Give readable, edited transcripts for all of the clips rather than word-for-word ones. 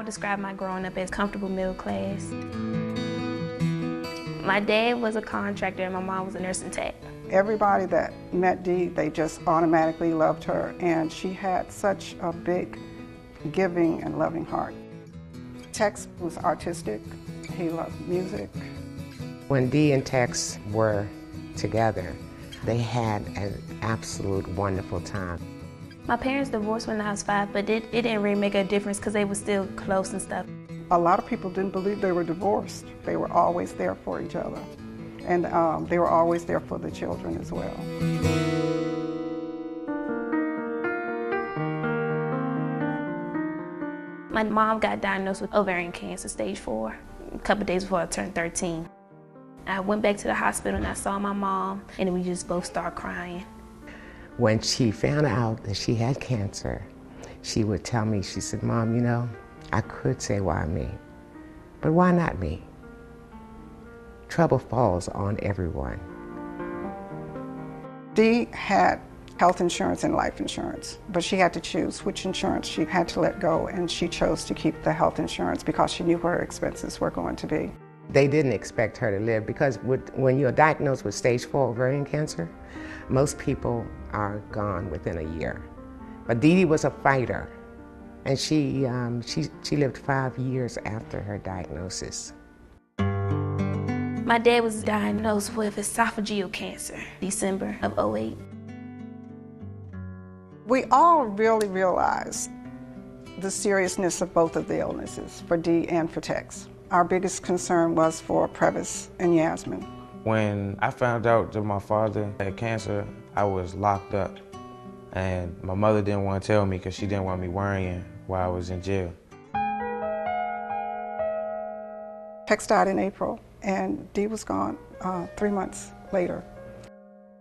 would describe my growing up as comfortable middle class. My dad was a contractor and my mom was a nursing tech. Everybody that met Dee, they just automatically loved her, and she had such a big, giving and loving heart. Tex was artistic. He loved music. When Dee and Tex were together, they had an absolute wonderful time. My parents divorced when I was 5, but it didn't really make a difference because they were still close and stuff. A lot of people didn't believe they were divorced. They were always there for each other. And they were always there for the children as well. My mom got diagnosed with ovarian cancer, stage 4, a couple days before I turned 13. I went back to the hospital and I saw my mom, and we just both started crying. When she found out that she had cancer, she would tell me, she said, "Mom, you know, I could say why me, but why not me? Trouble falls on everyone." Dee had health insurance and life insurance, but she had to choose which insurance she had to let go, and she chose to keep the health insurance because she knew where her expenses were going to be. They didn't expect her to live because when you're diagnosed with stage 4 ovarian cancer, most people are gone within a year. But Dee Dee was a fighter, and she lived 5 years after her diagnosis. My dad was diagnosed with esophageal cancer, December of '08. We all really realized the seriousness of both of the illnesses, for Dee and for Tex. Our biggest concern was for Previs and Yasmine. When I found out that my father had cancer, I was locked up. And my mother didn't want to tell me because she didn't want me worrying while I was in jail. Tex died in April, and Dee was gone 3 months later.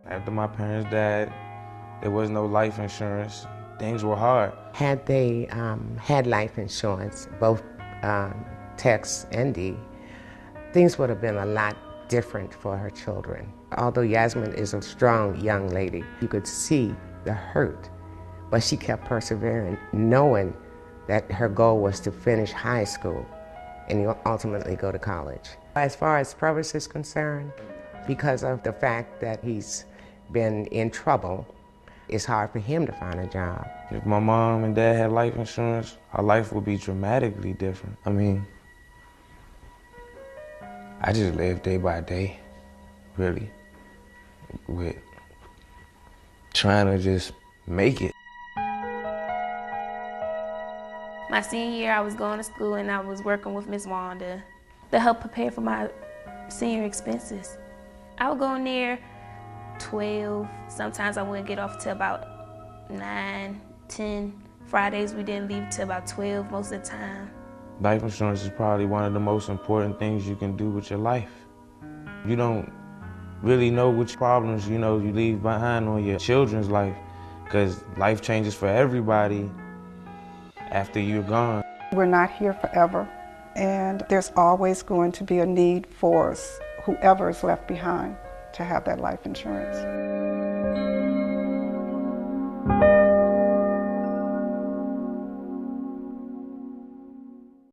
After my parents died, there was no life insurance. Things were hard. Had they had life insurance, both Tex and Dee, things would have been a lot different for her children. Although Yasmine is a strong young lady, you could see the hurt, but she kept persevering, knowing that her goal was to finish high school and ultimately go to college. As far as Previs is concerned, because of the fact that he's been in trouble, it's hard for him to find a job. If my mom and dad had life insurance, our life would be dramatically different. I mean, I just live day by day, really, with trying to just make it. My senior year, I was going to school and I was working with Miss Wanda to help prepare for my senior expenses. I would go in there 12. Sometimes I wouldn't get off till about 9, 10. Fridays we didn't leave till about 12 most of the time. Life insurance is probably one of the most important things you can do with your life. You don't really know which problems, you leave behind on your children's life, because life changes for everybody after you're gone. We're not here forever, and there's always going to be a need for us, whoever is left behind, to have that life insurance.